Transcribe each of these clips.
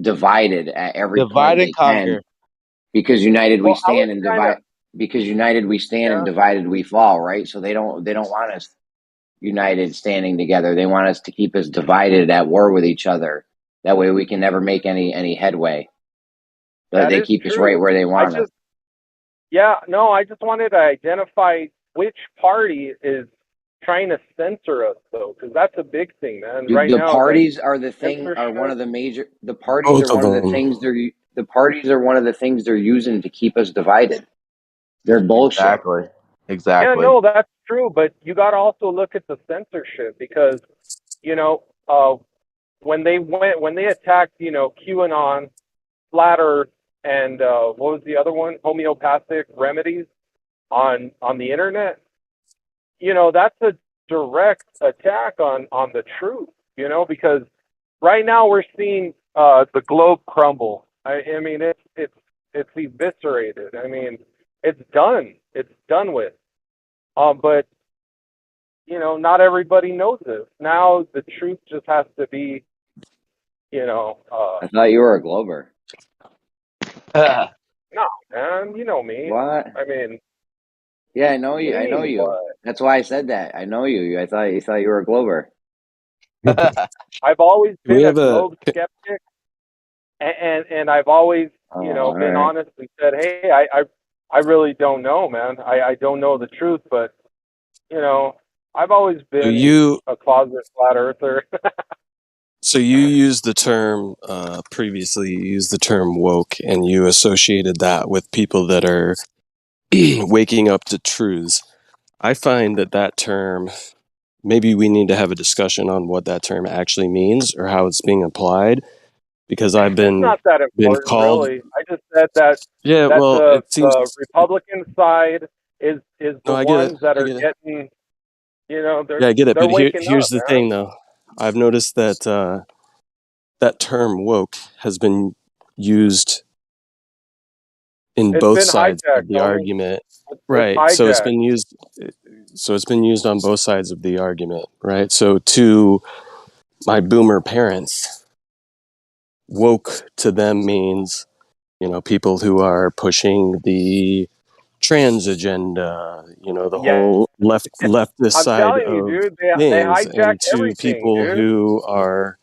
divided at every point Divide and they can, conquer. because united we Well, I was stand and kind of, divide. Because united we stand and yeah, divided we fall, right? So they don't want us united, standing together. They want us to keep us divided, at war with each other. That way, we can never make any headway. But that they is keep us right true. where they I want us. just, yeah, no, I just wanted to identify which party is trying to censor us, though, because that's a big thing, man. Dude, Right the now, like parties are the thing. Are one censorship. of the major. The parties are Both of one of the them. things they're. The parties are one of the things they're using to keep us divided. They're bullshit. Exactly. Yeah, Exactly. no, that's true, but you got to also look at the censorship because, you know, uh, when they attacked, QAnon, flat Earth, and what was the other one? Homeopathic remedies on the internet. That's a direct attack on the truth. Because right now we're seeing the globe crumble. I mean, it's eviscerated. I mean, it's done. It's done with. But not everybody knows this. Now the truth just has to be, you know, uh, I thought you were a Glober. no, man, you know me. What? I mean, Yeah, I know what do you. you I know mean, you. what? That's why I said that. I know you. I thought you were a Glober. I've always We been a have a globe skeptic, and I've always, Oh, all been right. honest and said, hey, I really don't know, man. I don't know the truth, but you know, I've always so been you a closet flat earther. so you used the term previously. You used the term woke, and you associated that with people that are waking up to truths. I find that term. Maybe we need to have a discussion on what that term actually means or how it's being applied, because I've It's been not that been important, called. really. I just said that Yeah, well, the it seems. Republican side is No, the I get it. ones that I are get it. getting, Yeah, I get it. they're But waking here's up, the man. thing, though. I've noticed that that term woke has been used in It's both been sides of hijacked, the homie. argument. It's Right. So it's hijacked. been used. So it's been used on both sides of the argument. Right. So to my boomer parents, woke to them means, people who are pushing the trans agenda, the Yeah, whole leftist I'm side telling you, of dude. They things, hijack and to everything, people dude. who are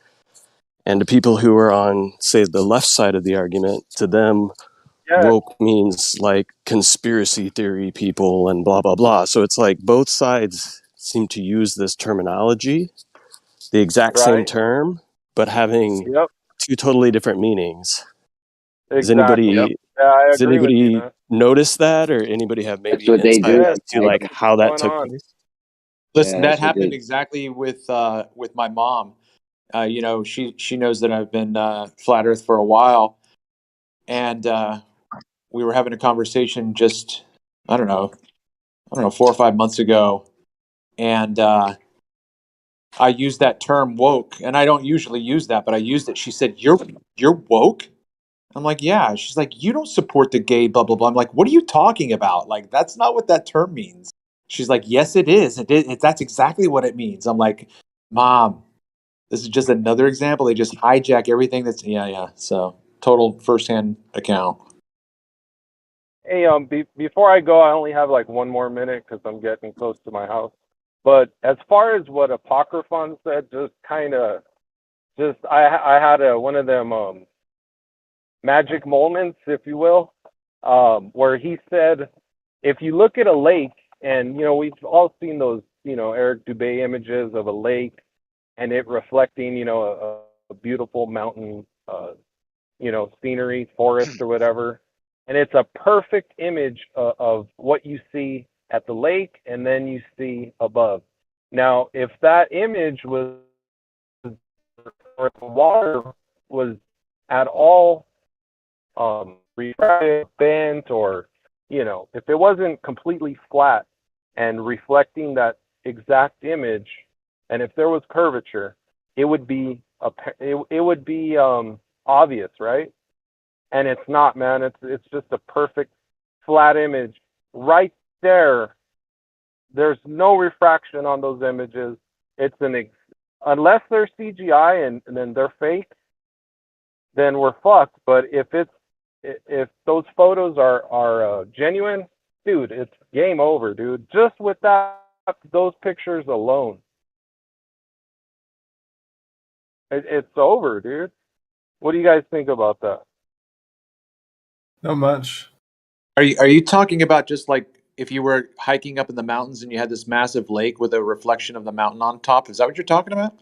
on, say, the left side of the argument. To them, Yes, woke means like conspiracy theory people and blah blah blah. So it's like both sides seem to use this terminology, the exact same right. term, but having Yep, two totally different meanings. Has exactly. anybody Yeah, I has agree with you, anybody man. noticed that, or anybody have That's maybe what they insight do. Yes, into I, like what's how that going took on? place? yeah, Listen, that that's what happened they. exactly with my mom. She knows that I've been flat Earth for a while, and we were having a conversation just I don't know 4 or 5 months ago, and I used that term woke, and I don't usually use that, but I used it. She said, "You're woke." I'm like, "Yeah." She's like, "You don't support the gay blah blah blah." I'm like, "What are you talking about? Like, that's not what that term means." She's like, "Yes, it is. That's exactly what it means." I'm like, "Mom, this is just another example. They just hijack everything that's yeah. So total firsthand account." Hey, before I go, I only have like one more minute because I'm getting close to my house. But as far as what Apocryphon said, I had one of them magic moments, if you will, where he said, if you look at a lake, and we've all seen those Eric Dubay images of a lake and it reflecting a beautiful mountain scenery, forest or whatever, and it's a perfect image of what you see at the lake and then you see above. Now, if that image was, or if the water was at all refracted, bent, or if it wasn't completely flat and reflecting that exact image, and if there was curvature, it would be it would be obvious, right? And it's not, man. It's just a perfect flat image right there. There's no refraction on those images. It's unless they're CGI and then they're fake. then we're fucked. But if those photos are genuine, dude, it's game over, dude. Just with those pictures alone, it's over, dude. What do you guys think about that? Not much. Are you talking about just like if you were hiking up in the mountains and you had this massive lake with a reflection of the mountain on top? Is that what you're talking about?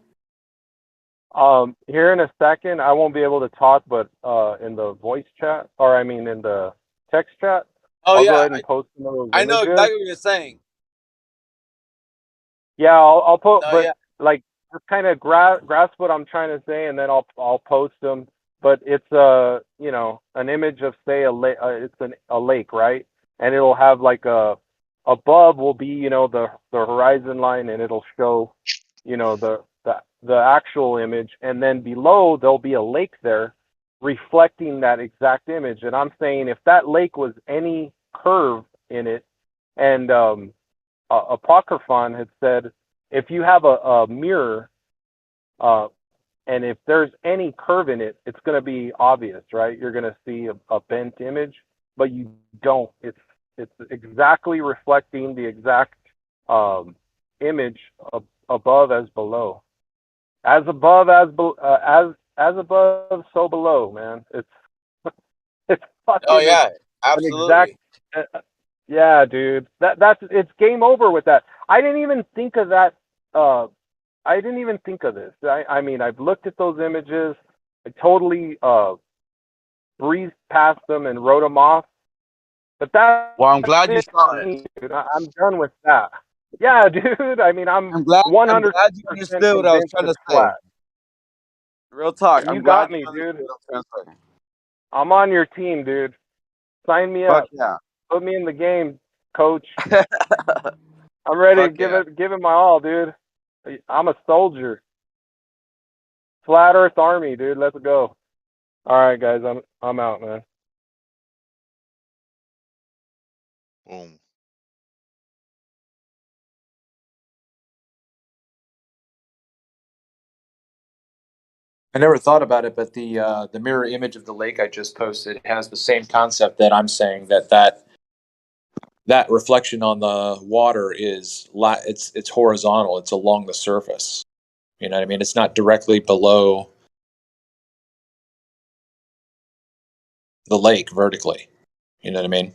Here in a second, I won't be able to talk, but in the voice chat, or I mean in the text chat, Oh I'll go yeah, ahead and post some of those I know images. exactly what you're saying. Yeah, I'll put, No, but yeah. like just kind of grasp what I'm trying to say, and then I'll post them. But it's you know, an image of say a lake. It's a lake, right? And it'll have like above will be, you know, the horizon line, and it'll show, you know, the actual image, and then below there'll be a lake there reflecting that exact image. And I'm saying if that lake was any curve in it, and Apocryphon had said if you have a mirror, and if there's any curve in it, it's going to be obvious, right? You're going to see a bent image, but you don't. It's exactly reflecting the exact image above as below. As above as above, so below, man. It's fucking Oh yeah, an absolutely. exact. Yeah, dude. That's it's game over with that. I didn't even think of that. I didn't even think of this. I mean, I've looked at those images. I totally breezed past them and wrote them off. But that's Well, I'm glad you it for started. me, dude. I'm done with that. Yeah, dude. I mean, I'm I'm glad 100% you understood what I was convinced trying to it's say. flat. Real talk. You I'm glad got you me, dude. understood what I was trying to say. I'm on your team, dude. Sign me Fuck up. yeah. Put me in the game, coach. I'm ready to Fuck yeah. give it my all, dude. I'm a soldier. Flat Earth Army, dude. Let's go. All right, guys. I'm out, man. Boom. I never thought about it, but the mirror image of the lake I just posted has the same concept that I'm saying that reflection on the water is it's horizontal. It's along the surface. You know what I mean? It's not directly below the lake vertically. You know what I mean?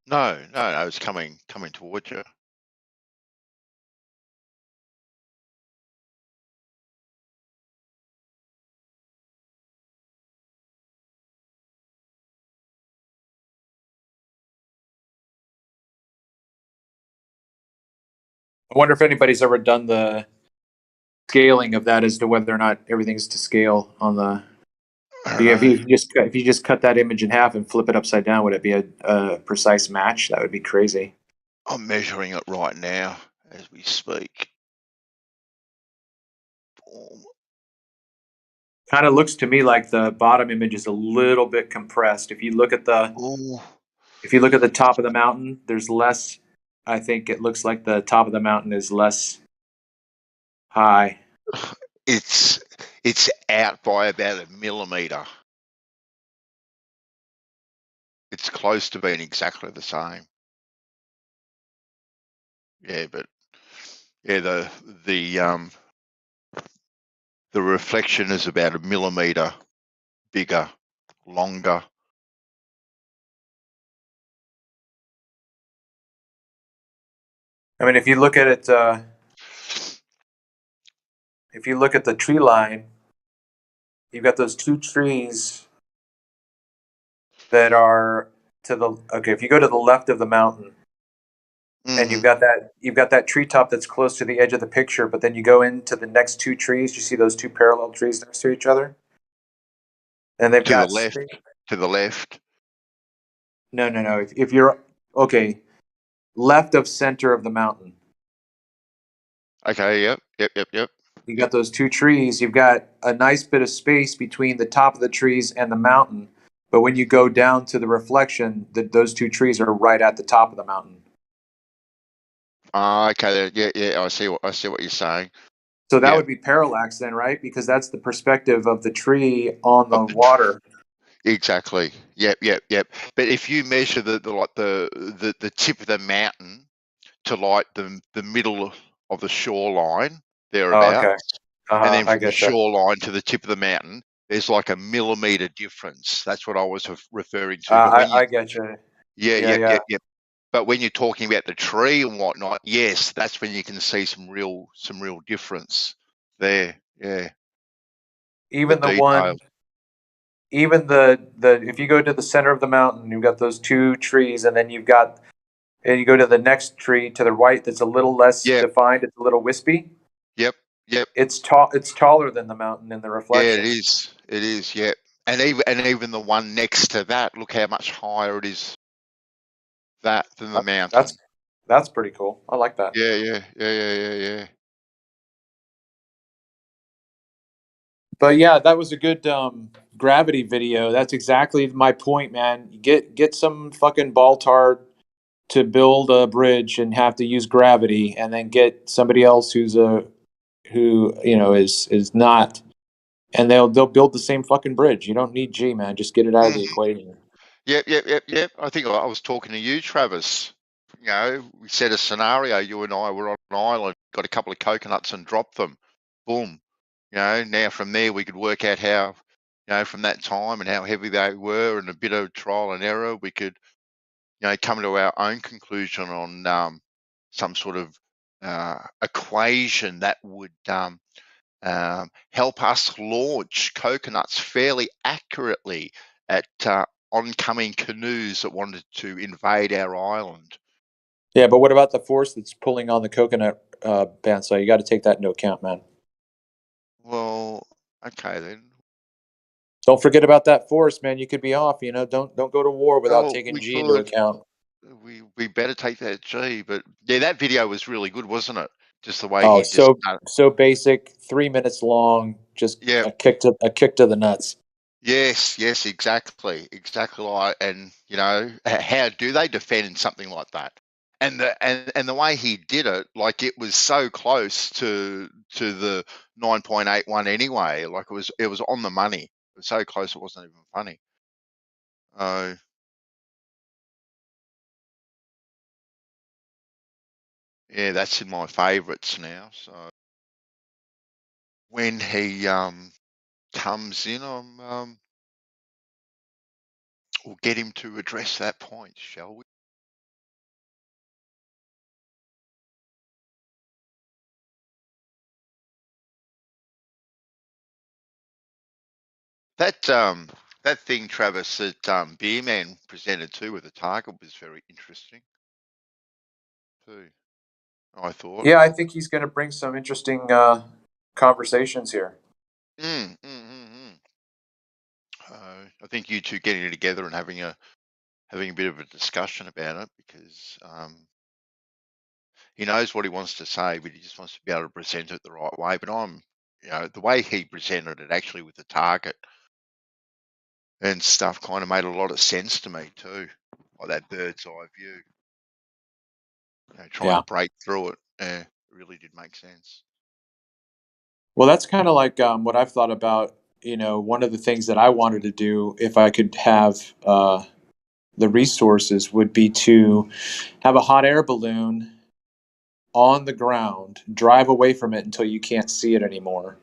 No, it's coming towards you. I wonder if anybody's ever done the scaling of that as to whether or not everything's to scale on the. If you just cut that image in half and flip it upside down, would it be a precise match? That would be crazy. I'm measuring it right now as we speak. Boom. Kind of looks to me like the bottom image is a little bit compressed. If you look at the Ooh. top of the mountain, there's less. I think it looks like the top of the mountain is less high. It's out by about a millimeter. It's close to being exactly the same. Yeah, but yeah, the reflection is about a millimeter bigger, longer. I mean, if you look at it, if you look at the tree line, you've got those two trees that are to the. Okay, if you go to the left of the mountain, and you've got that treetop that's close to the edge of the picture, but then you go into the next two trees. You see those two parallel trees next to each other, and they've To the got left. To the left. No. If you're okay, left of center of the mountain, Okay. Yep. you got those two trees. You've got a nice bit of space between the top of the trees and the mountain. But when you go down to the reflection, those two trees are right at the top of the mountain. Okay. Yeah. I see what you're saying. So that would be parallax then, right? Because that's the perspective of the tree on the water. Exactly. Yep. But if you measure the tip of the mountain to like the middle of the shoreline Oh, thereabouts, okay. and then I from the get you. shoreline to the tip of the mountain, there's like a millimeter difference. That's what I was referring to. But when you, I get you. yeah. Yeah. But when you're talking about the tree and whatnot, yes, that's when you can see some real difference there. Yeah, the Even the detail. one, even the if you go to the center of the mountain, you've got those two trees, and then you go to the next tree to the right that's a little less Yep, defined. It's a little wispy. yep. It's tall. It's taller than the mountain in the Yeah, it reflection. is. It is. Yep. And even the one next to that, look how much higher it is than the mountain. That's pretty cool. I like that. Yeah. But yeah, that was a good gravity video. That's exactly my point, man. Get some fucking baltard to build a bridge and have to use gravity, and then get somebody else who is not, and they'll build the same fucking bridge. You don't need G, man. Just get it out of the Mhm. equation. Yep. I think I was talking to you, Travis. You know, we set a scenario. You and I were on an island, got a couple of coconuts and dropped them. Boom. You know, now from there we could work out how, from that time and how heavy they were, and a bit of trial and error, we could, come to our own conclusion on some sort of equation that would help us launch coconuts fairly accurately at oncoming canoes that wanted to invade our island. Yeah, but what about the force that's pulling on the coconut bandsaw? You got to take that into account, man. Well, okay then. Don't forget about that force, man. You could be off. Don't go to war without Well, taking we G into could. account. We better take that G, but yeah, that video was really good, wasn't it? Just the way Oh, he just, so basic. 3 minutes long. Just yeah, a kick to the nuts. yes, exactly, like, and how do they defend something like that? And the way he did it, like it was so close to the 9.81 anyway. Like it was on the money. It was so close it wasn't even funny. Yeah, that's in my favourites now. So when he comes in, we'll get him to address that point, shall we? That thing, Travis, that Beerman presented too with the target was very interesting too. I thought. Yeah, I think he's going to bring some interesting conversations here. Mm. I think you two getting together and having a bit of a discussion about it, because he knows what he wants to say, but he just wants to be able to present it the right way. But the way he presented it actually with the target and stuff kind of made a lot of sense to me too, like that bird's eye view. Trying to break through it, it really did make sense. Well, that's kind of like what I've thought about. One of the things that I wanted to do, if I could have the resources, would be to have a hot air balloon on the ground, drive away from it until you can't see it anymore,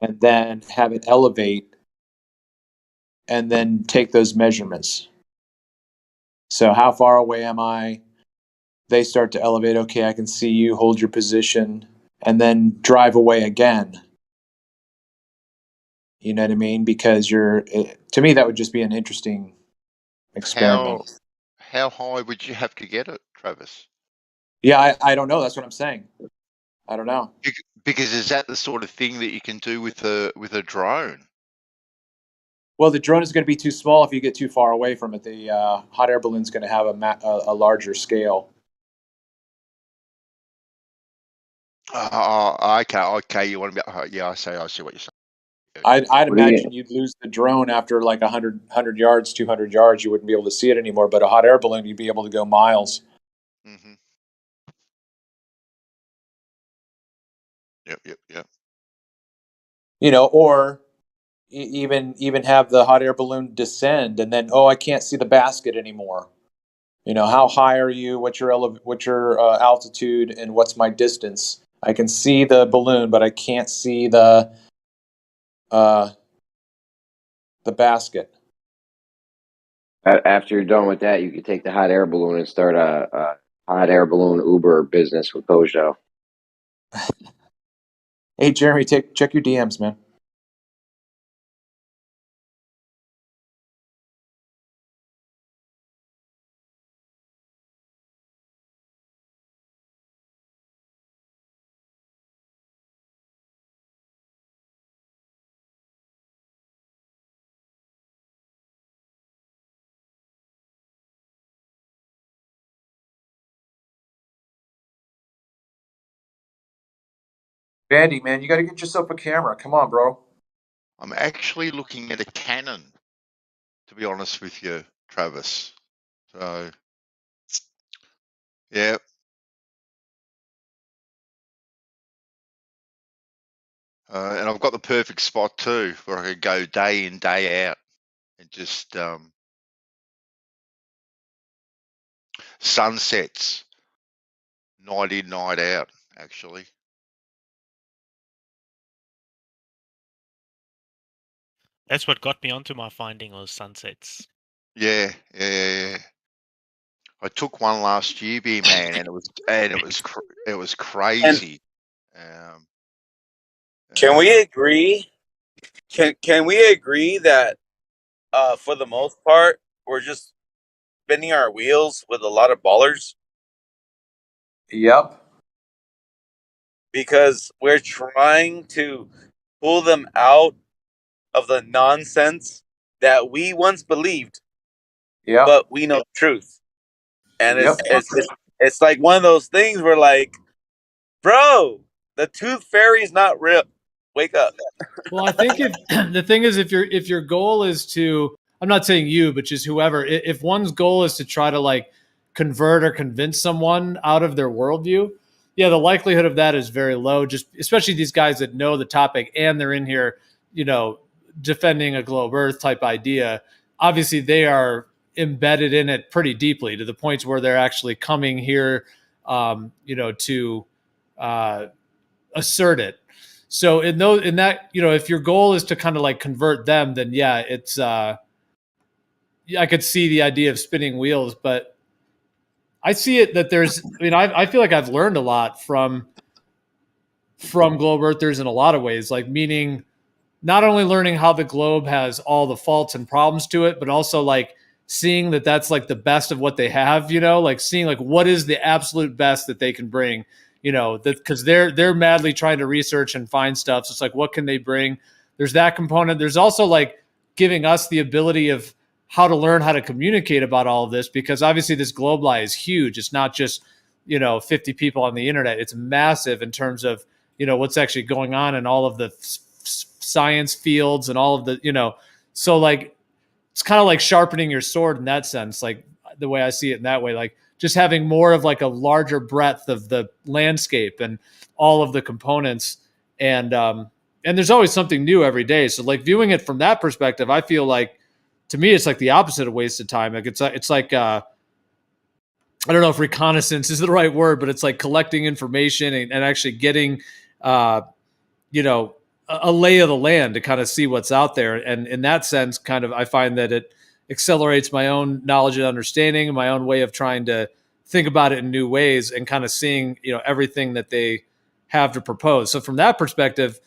and then have it elevate, and then take those measurements. So how far away am I? They start to elevate. Okay, I can see you. Hold your position, and then drive away again. You know what I mean? Because to me, that would just be an interesting experiment. How high would you have to get it, Travis? Yeah, I don't know. That's what I'm saying. I don't know. Because is that the sort of thing that you can do with a drone? Well, the drone is going to be too small if you get too far away from it. The hot air balloon is going to have a larger scale. Okay. You want to be? Yeah, I see what you're saying. I'd imagine you'd lose the drone after like 100 yards, 200 yards. You wouldn't be able to see it anymore. But a hot air balloon, you'd be able to go miles. Mm-hmm. Yep. Or even have the hot air balloon descend, and then I can't see the basket anymore. How high are you? What's your altitude, and what's my distance? I can see the balloon, but I can't see the basket. After you're done with that, you could take the hot air balloon and start a hot air balloon Uber business with Kojo. Hey, Jeremy, check your DMs, man. Vandy, man, you got to get yourself a camera. Come on, bro. I'm actually looking at a Canon, to be honest with you, Travis. So, yeah. And I've got the perfect spot too, where I could go day in, day out, and just sunsets, night in, night out, actually. That's what got me onto my finding was sunsets. Yeah. I took one last year, man, and it was crazy. Can we agree? Can we agree that for the most part we're just spinning our wheels with a lot of ballers? Yep. Because we're trying to pull them out of the nonsense that we once believed. Yep. But we know the truth. And Yep. it's like one of those things where, like, bro, the tooth fairy's not real. Wake up. Well, I think if the thing is, if your goal is to, I'm not saying you, but just whoever, if one's goal is to try to like convert or convince someone out of their worldview, yeah, the likelihood of that is very low. Just especially these guys that know the topic and they're in here, defending a globe Earth type idea. Obviously, they are embedded in it pretty deeply to the points where they're actually coming here, to assert it. So in that, if your goal is to kind of like convert them, then yeah, it's I could see the idea of spinning wheels, but I see it that I feel like I've learned a lot from globe earthers in a lot of ways, like meaning not only learning how the globe has all the faults and problems to it, but also like seeing that that's like the best of what they have, like seeing like what is the absolute best that they can bring, because they're madly trying to research and find stuff. So it's like, what can they bring? There's that component. There's also like giving us the ability of how to learn how to communicate about all of this, because obviously this globe lie is huge. It's not just, 50 people on the internet. It's massive in terms of, what's actually going on in all of the science fields and all of the, so like, it's kind of like sharpening your sword in that sense, like the way I see it in that way, like just having more of like a larger breadth of the landscape and all of the components. And there's always something new every day. So like viewing it from that perspective, I feel like to me, it's like the opposite of wasted time. Like it's like, I don't know if reconnaissance is the right word, but it's like collecting information and actually getting, a lay of the land to kind of see what's out there. And in that sense, kind of, I find that it accelerates my own knowledge and understanding and my own way of trying to think about it in new ways and kind of seeing, everything that they have to propose. So from that perspective,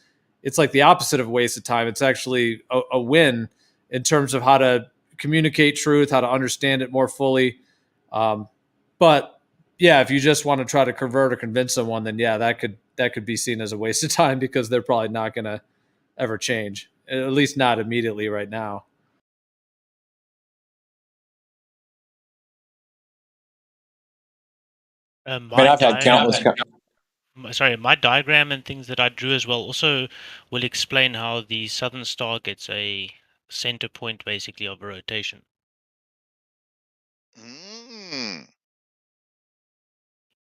it's like the opposite of waste of time. It's actually a win in terms of how to communicate truth, how to understand it more fully. But yeah, if you just want to try to convert or convince someone, then yeah, that could be seen as a waste of time because they're probably not going to ever change, at least not immediately right now. I've had countless. My diagram and things that I drew as well also will explain how the southern star gets a center point basically of a rotation.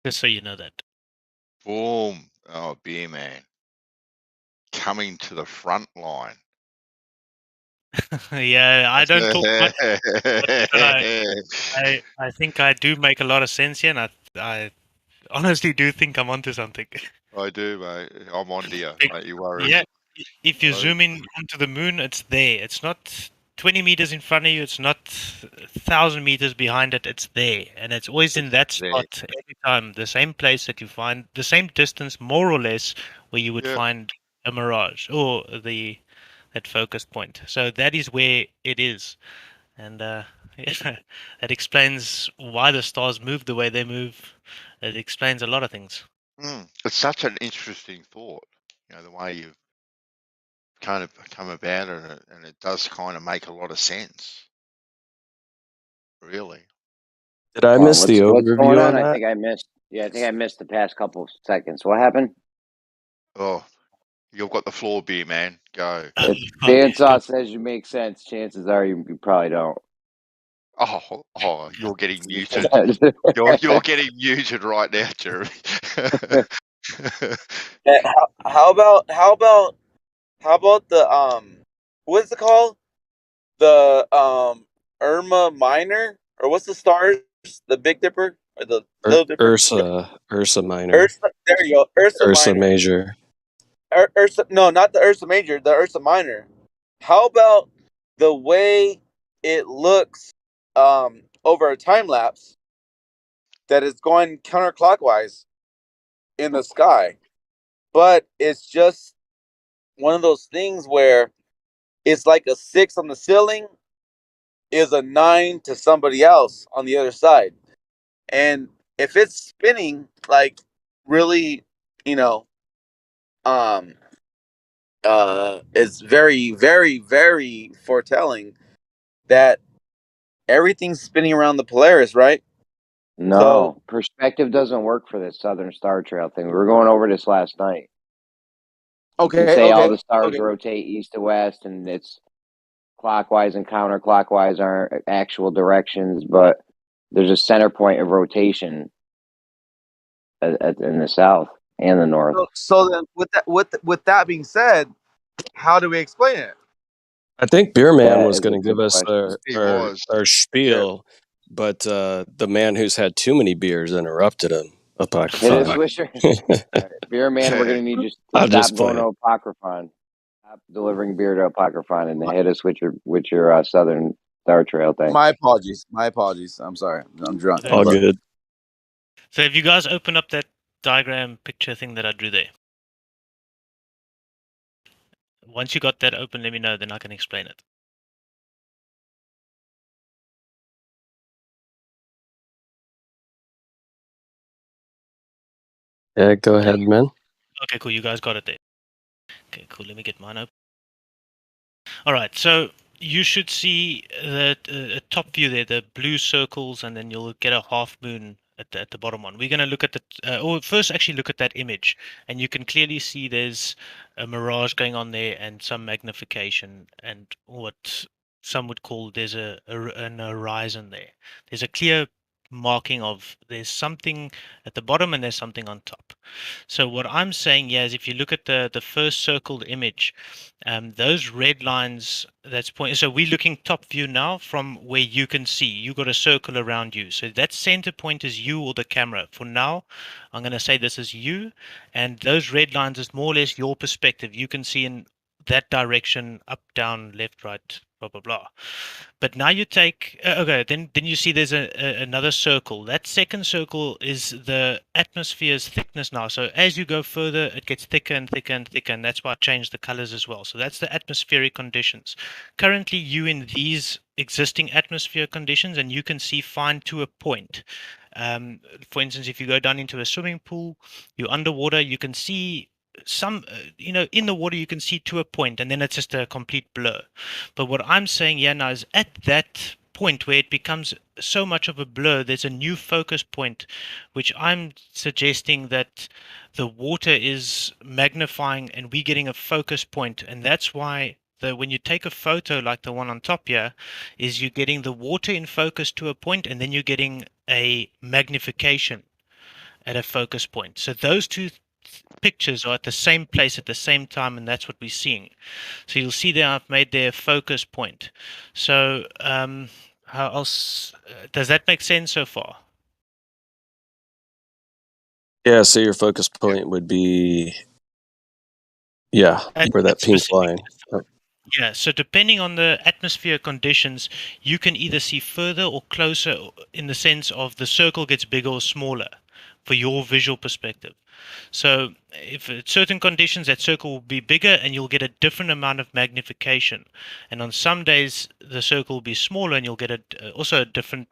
Just so you know that. Boom. Oh, beer man. Coming to the front line. Yeah, I don't talk much. I think I do make a lot of sense here, and I honestly do think I'm onto something. I do, mate. I'm on to you. Don't you worry. Yeah, if you Right. zoom in onto the moon, it's there. It's not 20 meters in front of you. It's not 1,000 meters behind it. It's there, and it's always in that there. spot every time. The same place that you find, the same distance, more or less, where you would Yeah. find a mirage or that focus point. So that is where it is, and yeah, that explains why the stars move the way they move. It explains a lot of things. It's such an interesting thought, the way you've kind of come about it, and it does kind of make a lot of sense. Really. Did I miss the What's going overview on? on I that? think I missed. Yeah, I think I missed the past couple of seconds. What happened? Oh, you've got the floor, beer man. Go. If Bandsaw says you make sense, chances are you probably don't. Oh, you're getting muted. You're getting muted right now, Jeremy. How about the what's it called? The Irma Minor, or what's the stars? The Big Dipper or the Little Dipper? Ursa Minor. There you go. Ursa Minor. Major. No, not the Ursa Major, the Ursa Minor. How about the way it looks over a time lapse that is going counterclockwise in the sky? But it's just one of those things where it's like a 6 on the ceiling is a 9 to somebody else on the other side. And if it's spinning like really, it's very, very, very foretelling that everything's spinning around the Polaris, right? No, perspective doesn't work for this Southern Star Trail thing. We were going over this last night. You can say all the stars rotate east to west, and it's clockwise and counterclockwise are actual directions, but there's a center point of rotation in the south and the north. So then, with that being said, how do we explain it? I think Beerman That was is a going to give good us question. our spiel, but the man who's had too many beers interrupted him. Hit a swisher. Beer man, we're going to need you to stop going to Apocryphon. Stop delivering beer to Apocryphon and hit us with your Southern Star Trail thing. My apologies. I'm sorry. I'm drunk. All good. So if you guys open up that diagram picture thing that I drew there. Once you got that open, let me know, then I can explain it. Yeah, go ahead, man. Okay, cool. You guys got it there. Okay, cool. Let me get mine up. All right, so you should see that a top view there, the blue circles, and then you'll get a half moon at the bottom one. We're going to look at or first actually look at that image, and you can clearly see there's a mirage going on there and some magnification and what some would call there's an horizon there. There's a clear marking of there's something at the bottom and there's something on top. So what I'm saying here is if you look at the first circled image, those red lines that's pointing, so we're looking top view now from where you can see. You got a circle around you. So that center point is you or the camera. For now, I'm going to say this is you, and those red lines is more or less your perspective. You can see in that direction, up, down, left, right, blah, blah, blah. But now you take, okay, then you see there's another circle. That second circle is the atmosphere's thickness now. So as you go further, it gets thicker and thicker and thicker, and that's why I changed the colors as well. So that's the atmospheric conditions. Currently, you in these existing atmosphere conditions, and you can see fine to a point. For instance, if you go down into a swimming pool, you're underwater, you can see some in the water you can see to a point, and then it's just a complete blur. But what I'm saying here now is at that point where it becomes so much of a blur, there's a new focus point, which I'm suggesting that the water is magnifying and we're getting a focus point. And that's why when you take a photo like the one on top here, is you're getting the water in focus to a point, and then you're getting a magnification at a focus point. So those two pictures are at the same place at the same time, and that's what we're seeing. So you'll see there I've made their focus point. So how else does that make sense so far? Yeah, so your focus point would be, where that pink line. Yeah, so depending on the atmosphere conditions, you can either see further or closer in the sense of the circle gets bigger or smaller for your visual perspective. So if at certain conditions, that circle will be bigger and you'll get a different amount of magnification. And on some days, the circle will be smaller and you'll get also a different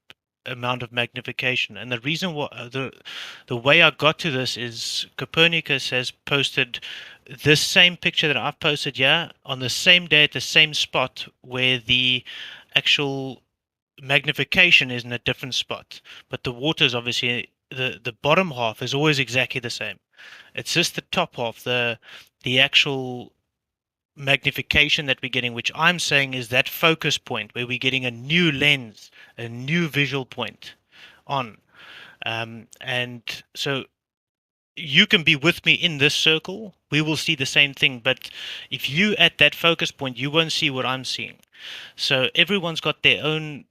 amount of magnification. And the reason the way I got to this is Copernicus has posted this same picture that I've posted here on the same day at the same spot where the actual magnification is in a different spot. But the water is obviously the bottom half is always exactly the same. It's just the top half, the actual magnification that we're getting, which I'm saying is that focus point where we're getting a new lens, a new visual point on. And so you can be with me in this circle, we will see the same thing, but if you at that focus point, you won't see what I'm seeing. So everyone's got their own,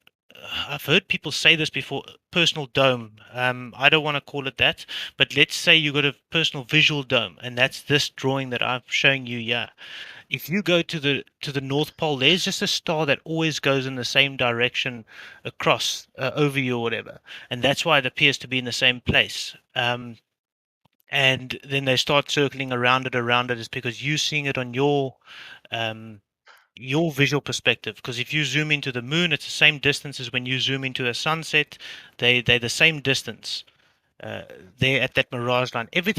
I've heard people say this before, personal dome. I don't want to call it that, but let's say you got a personal visual dome, and that's this drawing that I'm showing you here. If you go to the North Pole, there's just a star that always goes in the same direction across over you or whatever, and that's why it appears to be in the same place. And then they start circling around it is because you're seeing it on your visual perspective. Because if you zoom into the moon, it's the same distance as when you zoom into a sunset. They're the same distance. They're at that mirage line. Everything